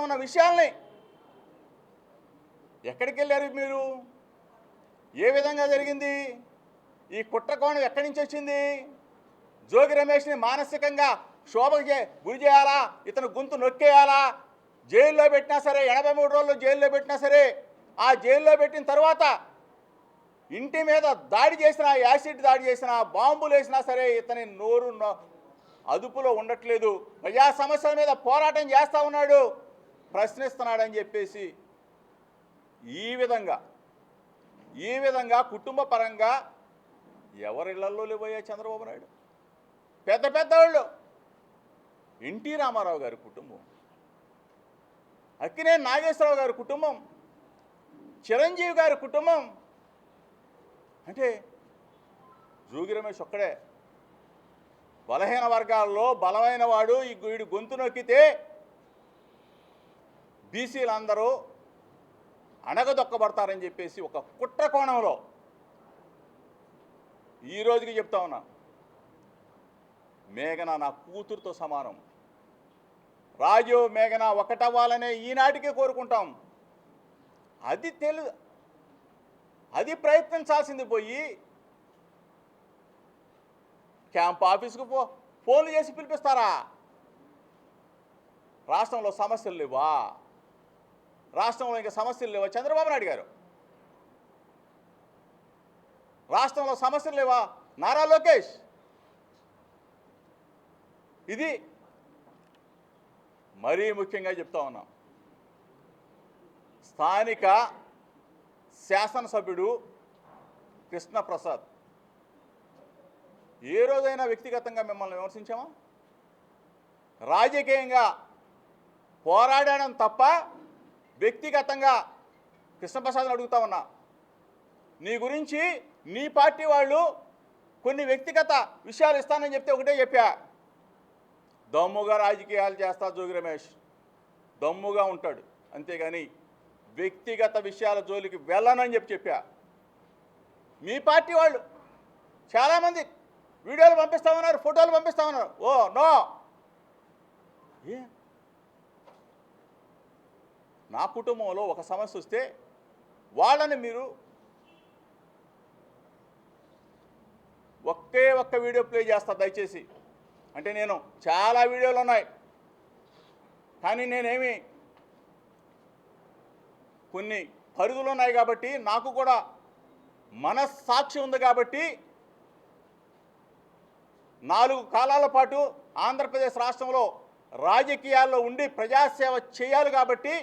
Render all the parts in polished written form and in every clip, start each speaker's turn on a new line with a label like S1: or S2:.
S1: ఉన్న విషయాల్ని ఎక్కడికి వెళ్ళారు మీరు? ఏ విధంగా జరిగింది? ఈ కుట్రకోణం ఎక్కడి నుంచి వచ్చింది? జోగి రమేష్ని మానసికంగా క్షోభకి గురి చేయాలా, ఇతను గొంతు నొక్కేయాలా, జైల్లో పెట్టినా సరే 83 రోజులు జైల్లో పెట్టినా సరే, ఆ జైల్లో పెట్టిన తర్వాత ఇంటి మీద దాడి చేసినా, యాసిడ్ దాడి చేసినా, బాంబులు వేసినా సరే ఇతని నోరు అదుపులో ఉండట్లేదు. ప్రజా సమస్యల మీద పోరాటం చేస్తూ ఉన్నాడు, ప్రశ్నిస్తున్నాడని చెప్పేసి ఈ విధంగా కుటుంబ పరంగా ఎవరిళ్లలో లేబోయా చంద్రబాబు నాయుడు? పెద్ద పెద్దవాళ్ళు, ఎన్టీ రామారావు గారి కుటుంబం, అక్కినేని నాగేశ్వరరావు గారి కుటుంబం, చిరంజీవి గారి కుటుంబం. అంటే జోగి రమేష్ ఒక్కడే బలహీన వర్గాల్లో బలమైన వాడు. ఈ వీడు గొంతు నొక్కితే బీసీలందరూ అణగదొక్కబడతారని చెప్పేసి ఒక కుట్ర కోణంలో ఈ రోజుకి చెప్తా ఉన్నా. మేఘన నా కూతురుతో సమానం. రాజు మేఘన ఒకటవ్వాలనే ఈనాటికే కోరుకుంటాం. అది ప్రయత్నించాల్సింది పోయి క్యాంప్ ఆఫీస్కు ఫోన్లు చేసి పిలిపిస్తారా? రాష్ట్రంలో సమస్యలు లేవా? రాష్ట్రంలో ఇంకా సమస్యలు లేవా చంద్రబాబు నాయుడు గారు? రాష్ట్రంలో సమస్యలు లేవా నారా లోకేష్? ఇది మరీ ముఖ్యంగా చెప్తా ఉన్నాం. స్థానిక శాసనసభ్యుడు కృష్ణప్రసాద్, ఏ రోజైనా వ్యక్తిగతంగా మిమ్మల్ని విమర్శించామా? రాజకీయంగా పోరాడడం తప్ప వ్యక్తిగతంగా కృష్ణప్రసాద్ని అడుగుతా ఉన్నా. నీ గురించి నీ పార్టీ వాళ్ళు కొన్ని వ్యక్తిగత విషయాలు ఇస్తానని చెప్తే ఒకటే చెప్పా, దమ్ముగా రాజకీయాలు చేస్తా జోగి రమేష్, దమ్ముగా ఉంటాడు, అంతేగాని వ్యక్తిగత విషయాల జోలికి వెళ్ళనని చెప్పా. మీ పార్టీ వాళ్ళు చాలామంది వీడియోలు పంపిస్తామన్నారు, ఫోటోలు పంపిస్తామన్నారు. ఓ నో, నా కుటుంబంలో ఒక సమస్య వస్తే వాళ్ళని మీరు ఒక్క వీడియో ప్లే చేస్తా దయచేసి. అంటే నేను చాలా వీడియోలు ఉన్నాయి, కానీ నేనేమి కొన్ని పరిధులు ఉన్నాయి కాబట్టి, నాకు కూడా మనస్సాక్షి ఉంది కాబట్టి 4 కాలాల పాటు ఆంధ్రప్రదేశ్ రాష్ట్రంలో రాజకీయాల్లో ఉండి ప్రజాసేవ చేయాలి కాబట్టి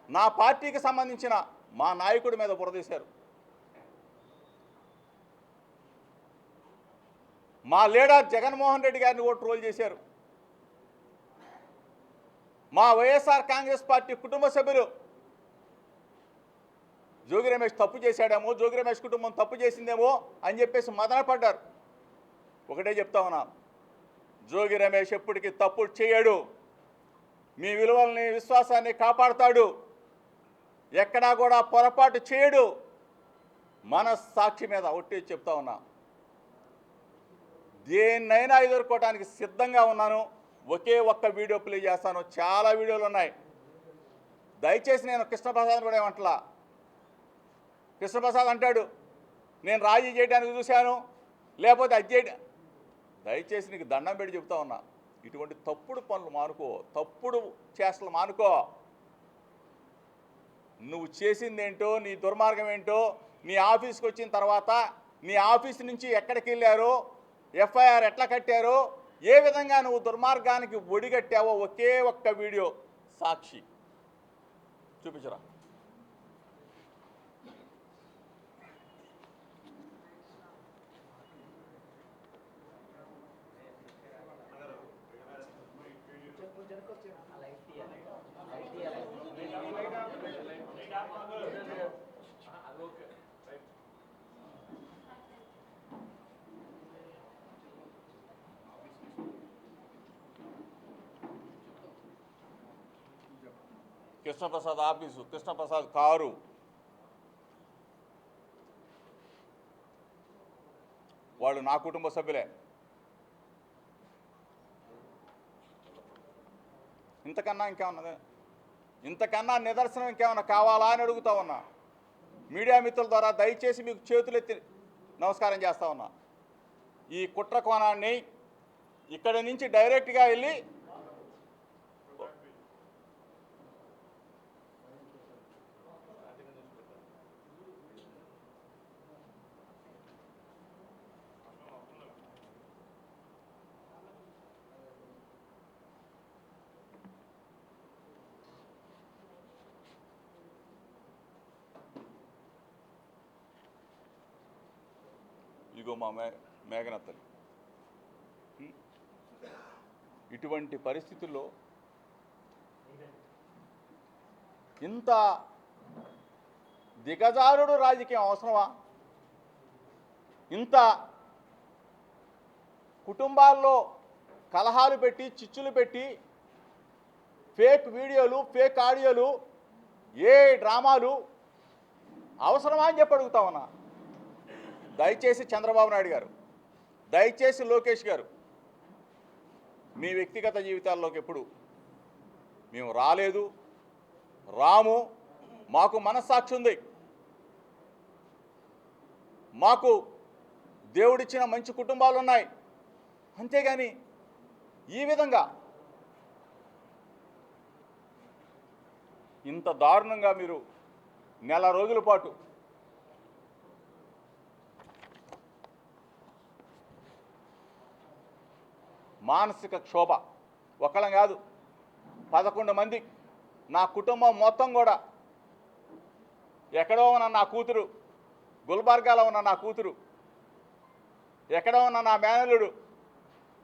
S1: నా పార్టీకి సంబంధించిన మా నాయకుడి మీద బురదీశారు. మా లీడర్ జగన్మోహన్ రెడ్డి గారిని కూడా ట్రోల్ చేశారు. మా వైఎస్ఆర్ కాంగ్రెస్ పార్టీ కుటుంబ సభ్యులు జోగి రమేష్ తప్పు చేశాడేమో, జోగి రమేష్ కుటుంబం తప్పు చేసిందేమో అని చెప్పేసి మదనపడ్డారు. ఒకటే చెప్తా ఉన్నా, జోగి రమేష్ ఎప్పటికీ తప్పు చేయడు. మీ విలువల్ని విశ్వాసాన్ని కాపాడుతాడు, ఎక్కడా కూడా పొరపాటు చేయడు. మనస్సాక్షి మీద ఒట్టి చెప్తా ఉన్నా, దేన్నైనా ఎదుర్కోవడానికి సిద్ధంగా ఉన్నాను. ఒక్క వీడియో ప్లే చేస్తాను, చాలా వీడియోలు ఉన్నాయి. దయచేసి నేను కృష్ణప్రసాద్ కూడా ఏమంటలా. కృష్ణప్రసాద్ అంటాడు నేను రాజీ చేయడానికి చూశాను, లేకపోతే అది చేయడం. దయచేసి నీకు దండం పెట్టి చెప్తా ఉన్నా, ఇటువంటి తప్పుడు పనులు మానుకో, తప్పుడు చేష్టలు మానుకో. నువ్వు చేసిందేంటో, నీ దుర్మార్గం ఏంటో, నీ ఆఫీస్కి వచ్చిన తర్వాత నీ ఆఫీస్ నుంచి ఎక్కడికి వెళ్ళారో, ఎఫ్ఐఆర్ ఎట్లా కట్టారో, ఏ విధంగా నువ్వు దుర్మార్గానికి ఒడిగట్టావో ఒక్క వీడియో సాక్షి చూపించరా. కృష్ణప్రసాద్ ఆఫీసు, కృష్ణప్రసాద్ కారు, వాళ్ళు నా కుటుంబ సభ్యులే. ఇంతకన్నా ఇంకేమన్నది? ఇంతకన్నా నిదర్శనం ఇంకేమన్నా కావాలా అని అడుగుతా ఉన్నా. మీడియా మిత్రుల ద్వారా దయచేసి మీకు చేతులెత్తి నమస్కారం చేస్తా ఉన్నా. ఈ కుట్ర కోణాన్ని ఇక్కడి నుంచి డైరెక్ట్గా వెళ్ళి ఇగో మా మేఘనత్తలు ఇటువంటి పరిస్థితుల్లో ఇంత దిగజారుడు రాజకీయం అవసరమా? ఇంత కుటుంబాల్లో కలహాలు పెట్టి చిచ్చులు పెట్టి ఫేక్ వీడియోలు ఫేక్ ఆడియోలు ఏ డ్రామాలు అవసరమా అని చెప్పి అడుగుతా ఉన్నా. దయచేసి చంద్రబాబు నాయుడు గారు, దయచేసి లోకేష్ గారు, మీ వ్యక్తిగత జీవితాల్లోకి ఎప్పుడు మేము రాలేదు, రాము. మాకు మనస్సాక్షి ఉంది. మాకు దేవుడిచ్చిన మంచి కుటుంబాలు ఉన్నాయి. అంతేగాని ఈ విధంగా ఇంత దారుణంగా మీరు నెల రోజుల పాటు మానసిక క్షోభ, ఒకళ్ళం కాదు 11 మంది, నా కుటుంబం మొత్తం కూడా, ఎక్కడో ఉన్న నా కూతురు, గుల్బర్గాలో ఉన్న నా కూతురు, ఎక్కడో ఉన్న నా మేనల్లుడు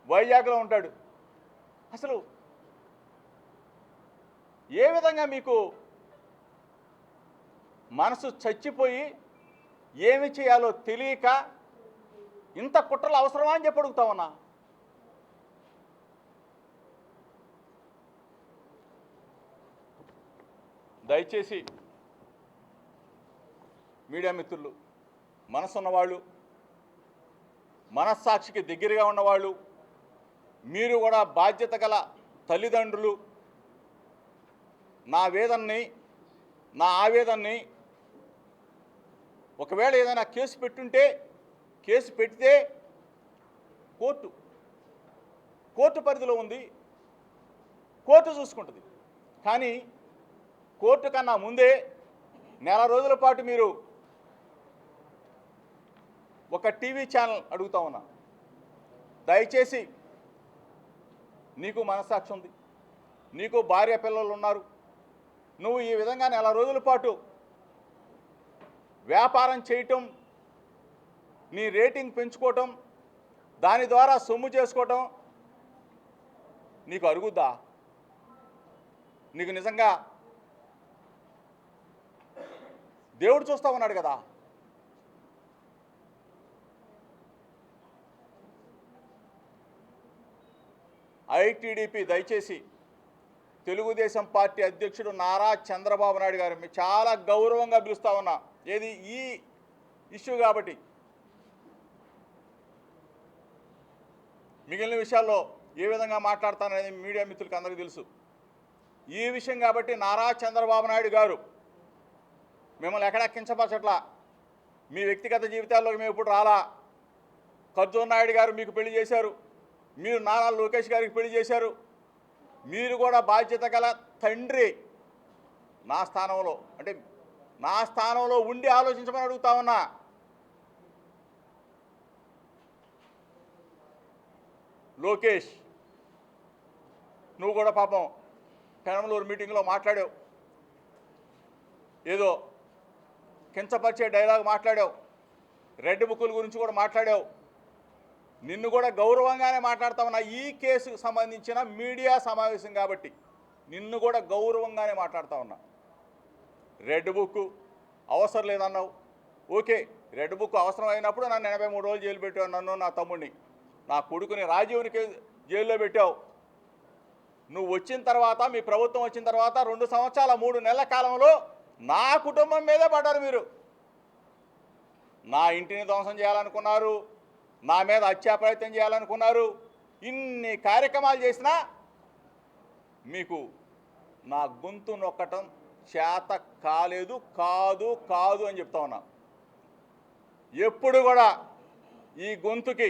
S1: వైజాగ్లో ఉంటాడు. అసలు ఏ విధంగా మీకు మనసు చచ్చిపోయి ఏమి చేయాలో తెలియక ఇంత కుట్రలు అవసరమా అని చెప్పి అడుగుతా ఉన్నా. దయచేసి మీడియా మిత్రులు, మనసున్నవాళ్ళు, మనస్సాక్షికి దగ్గరగా ఉన్నవాళ్ళు, మీరు కూడా బాధ్యత గల తల్లిదండ్రులు, నా వేదనని, నా ఆవేదనని, ఒకవేళ ఏదైనా కేసు పెట్టుంటే, కేసు పెడితే కోర్టు పరిధిలో ఉంది, కోర్టు చూసుకుంటుంది. కానీ కోర్టు కన్నా ముందే నెల రోజుల పాటు మీరు ఒక టీవీ ఛానల్ అడుగుతా ఉన్నా. దయచేసి నీకు మనస్సాక్షి ఉంది, నీకు భార్య పిల్లలు ఉన్నారు, నువ్వు ఈ విధంగా నెల రోజుల పాటు వ్యాపారం చేయటం, నీ రేటింగ్ పెంచుకోవటం, దాని ద్వారా సొమ్ము చేసుకోవటం నీకు అరుగుద్దా? నీకు నిజంగా దేవుడు చూస్తూ ఉన్నాడు కదా. ఐటీడీపీ దయచేసి తెలుగుదేశం పార్టీ అధ్యక్షుడు నారా చంద్రబాబు నాయుడు గారు చాలా గౌరవంగా పిలుస్తూ ఉన్నా. ఏది ఈ ఇష్యూ కాబట్టి, మిగిలిన విషయాల్లో ఏ విధంగా మాట్లాడతాననేది మీడియా మిత్రులకు అందరికీ తెలుసు. ఈ విషయం కాబట్టి నారా చంద్రబాబు నాయుడు గారు మిమ్మల్ని ఎక్కడా కించపరచట్లా. మీ వ్యక్తిగత జీవితాల్లోకి మేము ఇప్పుడు రాలా. ఖర్జూర్ నాయుడు గారు మీకు పెళ్లి చేశారు, మీరు నారా లోకేష్ గారికి పెళ్లి చేశారు. మీరు కూడా బాధ్యత గల తండ్రి. నా స్థానంలో, అంటే నా స్థానంలో ఉండి ఆలోచించమని అడుగుతా ఉన్నా. లోకేష్, నువ్వు కూడా పాపం పెనమలూరు మీటింగ్లో మాట్లాడావు, ఏదో కించపరిచే డైలాగ్ మాట్లాడావు, రెడ్ బుక్కుల గురించి కూడా మాట్లాడావు. నిన్ను కూడా గౌరవంగానే మాట్లాడుతా ఉన్నా. ఈ కేసుకు సంబంధించిన మీడియా సమావేశం కాబట్టి నిన్ను కూడా గౌరవంగానే మాట్లాడుతూ ఉన్నా. రెడ్ బుక్ అవసరం లేదన్నావు, ఓకే. రెడ్ బుక్ అవసరం అయినప్పుడు నన్ను 83 రోజులు జైలు పెట్టావు, నన్ను నా తమ్ముడిని, నా కొడుకుని రాజీవ్నికి జైల్లో పెట్టావు. నువ్వు వచ్చిన తర్వాత, మీ ప్రభుత్వం వచ్చిన తర్వాత 2 సంవత్సరాల 3 నెలల కాలంలో నా కుటుంబం మీదే పడ్డారు మీరు. నా ఇంటిని ధ్వంసం చేయాలనుకున్నారు, నా మీద హత్యా ప్రయత్నం చేయాలనుకున్నారు. ఇన్ని కార్యక్రమాలు చేసినా మీకు నా గొంతు నొక్కటం చేత కాలేదు, కాదు కాదు అని చెప్తా ఉన్నా. ఎప్పుడు కూడా ఈ గొంతుకి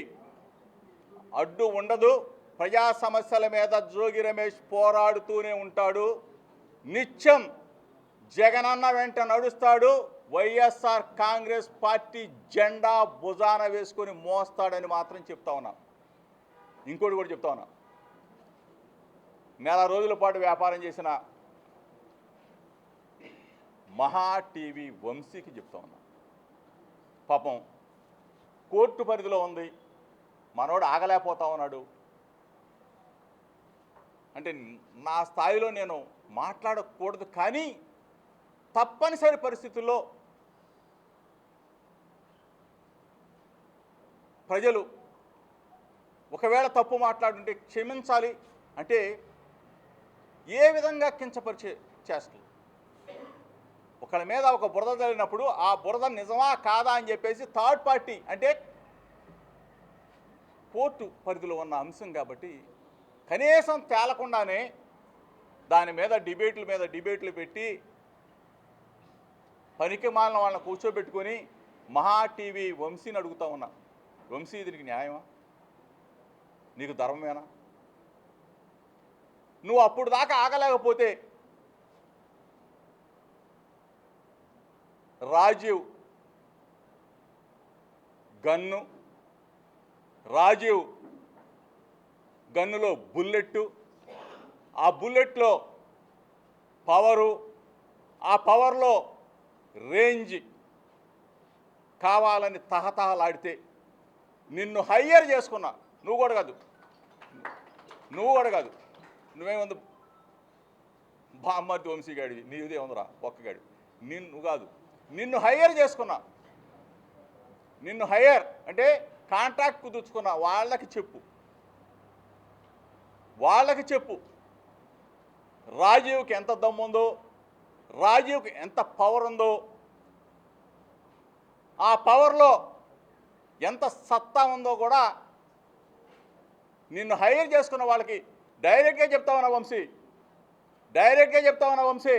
S1: అడ్డు ఉండదు. ప్రజా సమస్యల మీద జోగి రమేష్ పోరాడుతూనే ఉంటాడు. నిత్యం జగనన్న వెంట నడుస్తాడు. వైఎస్ఆర్ కాంగ్రెస్ పార్టీ జెండా భుజాన వేసుకొని మోస్తాడని మాత్రం చెప్తా ఉన్నా. ఇంకోటి కూడా చెప్తా ఉన్నా. నెల రోజుల పాటు వ్యాపారం చేసిన మహా టీవీ వంశీకి చెప్తా ఉన్నా. పాపం కోర్టు పరిధిలో ఉంది, మనోడు ఆగలేకపోతా ఉన్నాడు. అంటే నా స్థాయిలో నేను మాట్లాడకూడదు, కానీ తప్పనిసరి పరిస్థితుల్లో ప్రజలు ఒకవేళ తప్పు మాట్లాడుంటే క్షమించాలి. అంటే ఏ విధంగా కించపరిచే చేష్టలు, ఒకళ్ళ మీద ఒక బురద జరిగినప్పుడు ఆ బురద నిజమా కాదా అని చెప్పేసి థర్డ్ పార్టీ, అంటే కోర్టు పరిధిలో ఉన్న అంశం కాబట్టి కనీసం తేలకుండానే దాని మీద డిబేట్లు పెట్టి పనికి మాలిన వాళ్ళని కూర్చోబెట్టుకొని మహా టీవీ వంశీని అడుగుతా ఉన్నా. వంశీ, దీనికి న్యాయమా? నీకు ధర్మమేనా? నువ్వు అప్పుడు దాకా ఆగలేకపోతే రాజీవ్ గన్నులో బుల్లెట్టు, ఆ బుల్లెట్లో పవరు, ఆ పవర్లో రేంజ్ కావాలని తహతహలాడితే నిన్ను హయ్యర్ చేసుకున్నా. నువ్వు కూడా కాదు, నువ్వేముంది బామ్మర్ది వంశీగాడివి, నీదే ఉందిరా ఒక్కగాడి. నిన్ను హయ్యర్ చేసుకున్నా. నిన్ను హయ్యర్ అంటే కాంట్రాక్ట్ కుదుర్చుకున్నా. వాళ్ళకి చెప్పు రాజీవ్కి ఎంత దమ్ముందో, రాజీవ్కి ఎంత పవర్ ఉందో, ఆ పవర్లో ఎంత సత్తా ఉందో కూడా నిన్ను హైర్ చేసుకున్న వాళ్ళకి డైరెక్ట్గా చెప్తా ఉన్నా వంశీ.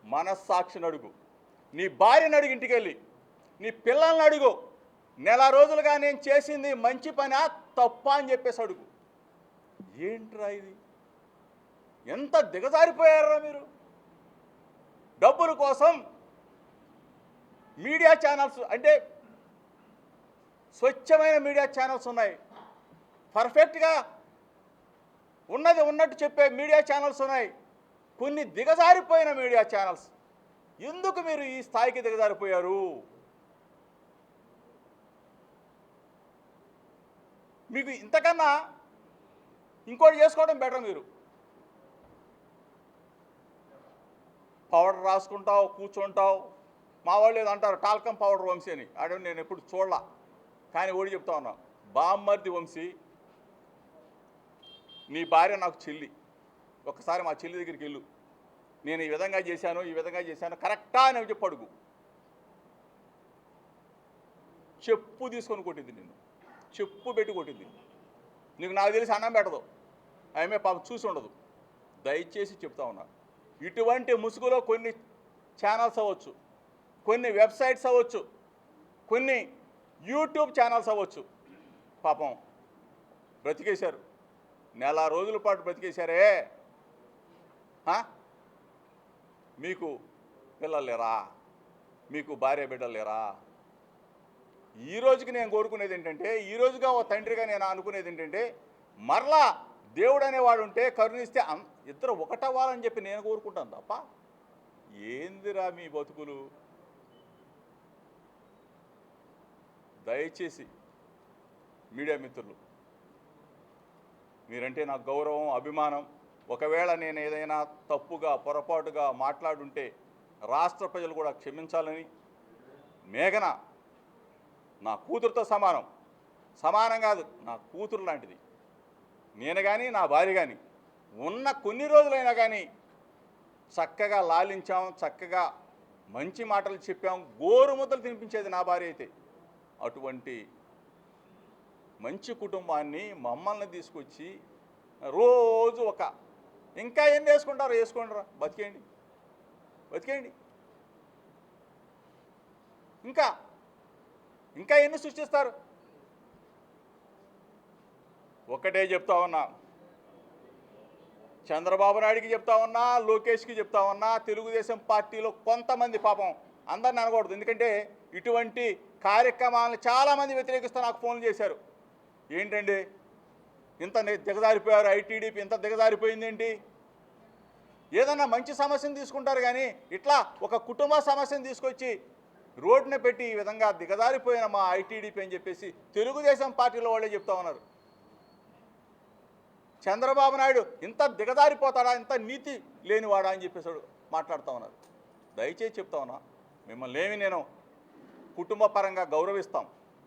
S1: మనస్సాక్షిని అడుగు, నీ భార్యను అడుగు, ఇంటికి వెళ్ళి నీ పిల్లల్ని అడుగు, నెల రోజులుగా నేను చేసింది మంచి పనా తప్ప అని చెప్పేసి అడుగు. ఏంట్రా ఇది? ఎంత దిగజారిపోయారా మీరు? డబ్బుల కోసం మీడియా ఛానల్స్, అంటే స్వచ్ఛమైన మీడియా ఛానల్స్ ఉన్నాయి, పర్ఫెక్ట్గా ఉన్నది ఉన్నట్టు చెప్పే మీడియా ఛానల్స్ ఉన్నాయి, కొన్ని దిగజారిపోయిన మీడియా ఛానల్స్. ఎందుకు మీరు ఈ స్థాయికి దిగజారిపోయారు? మీకు ఇంతకన్నా ఇంకోటి చేసుకోవడం బెటర్. మీరు పౌడర్ రాసుకుంటావు, కూర్చుంటావు. మా వాళ్ళు ఏదో అంటారు టాల్కమ్ పౌడర్ వంశీ అని. అదే నేను ఎప్పుడు చూడలా, కానీ ఓడి చెప్తా ఉన్నా. బామ్మర్ది వంశీ, నీ భార్య నాకు చెల్లి. ఒక్కసారి మా చెల్లి దగ్గరికి వెళ్ళు, నేను ఈ విధంగా చేశాను కరెక్టా అని చెప్పి అడుగు. చెప్పు తీసుకొని కొట్టింది నిన్ను, చెప్పు పెట్టి కొట్టింది. నాకు తెలిసి అన్నం పెట్టదు, ఆమె పాప చూసి ఉండదు. దయచేసి చెప్తా ఉన్నా, ఇటువంటి ముసుగులో కొన్ని ఛానల్స్ అవ్వచ్చు, కొన్ని వెబ్సైట్స్ అవ్వచ్చు, కొన్ని యూట్యూబ్ ఛానల్స్ అవ్వచ్చు, పాపం బ్రతికేశారు. నెల రోజుల పాటు బ్రతికేశారే. మీకు పిల్లలు లేరా? మీకు భార్య బిడ్డలు లేరా? ఈ రోజుకి నేను కోరుకునేది ఏంటంటే, ఈ రోజుగా ఓ తండ్రిగా నేను అనుకునేది ఏంటంటే, మరలా దేవుడు అనేవాడు ఉంటే కరుణిస్తే ఇద్దరు ఒకటవ్వాలని చెప్పి నేను కోరుకుంటాను తప్ప ఏందిరా మీ బతుకులు? దయచేసి మీడియా మిత్రులు, మీరంటే నాకు గౌరవం, అభిమానం. ఒకవేళ నేను ఏదైనా తప్పుగా పొరపాటుగా మాట్లాడుంటే రాష్ట్ర ప్రజలు కూడా క్షమించాలని. మేఘన నా కూతురుతో సమానం కాదు, నా కూతురు లాంటిది. నేను కానీ నా భార్య కానీ ఉన్న కొన్ని రోజులైనా కానీ చక్కగా లాలించాం, చక్కగా మంచి మాటలు చెప్పాం, గోరుముద్దలు తినిపించేది నా భార్య అయితే. అటువంటి మంచి కుటుంబాన్ని మమ్మల్ని తీసుకొచ్చి రోజు ఒక ఇంకా ఎన్ని వేసుకుంటారు, వేసుకోండిరా, బతికేయండి బతికేయండి. ఇంకా ఇంకా ఎన్ని సృష్టిస్తారు? ఒకటే చెప్తా ఉన్నా, చంద్రబాబు నాయుడికి చెప్తా ఉన్నా, లోకేష్కి చెప్తా ఉన్నా, తెలుగుదేశం పార్టీలో కొంతమంది, పాపం అందరిని అనకూడదు, ఎందుకంటే ఇటువంటి కార్యక్రమాలను చాలామంది వ్యతిరేకిస్తూ నాకు ఫోన్లు చేశారు. ఏంటండి ఇంత దిగజారిపోయారు, ఐటీడీపీ ఇంత దిగజారిపోయింది ఏంటి? ఏదన్నా మంచి సమస్యను తీసుకుంటారు కానీ ఇట్లా ఒక కుటుంబ సమస్యను తీసుకొచ్చి రోడ్డున పెట్టి ఈ విధంగా దిగజారిపోయిన మా ఐటీడీపీ అని చెప్పేసి తెలుగుదేశం పార్టీలో వాళ్ళే చెప్తా ఉన్నారు. చంద్రబాబు నాయుడు ఇంత దిగజారిపోతాడా, ఇంత నీతి లేనివాడా అని చెప్పేసి మాట్లాడుతూ ఉన్నారు. దయచేసి చెప్తా ఉన్నా, మిమ్మల్ని ఏమి నేను కుటుంబ పరంగా గౌరవిస్తాం,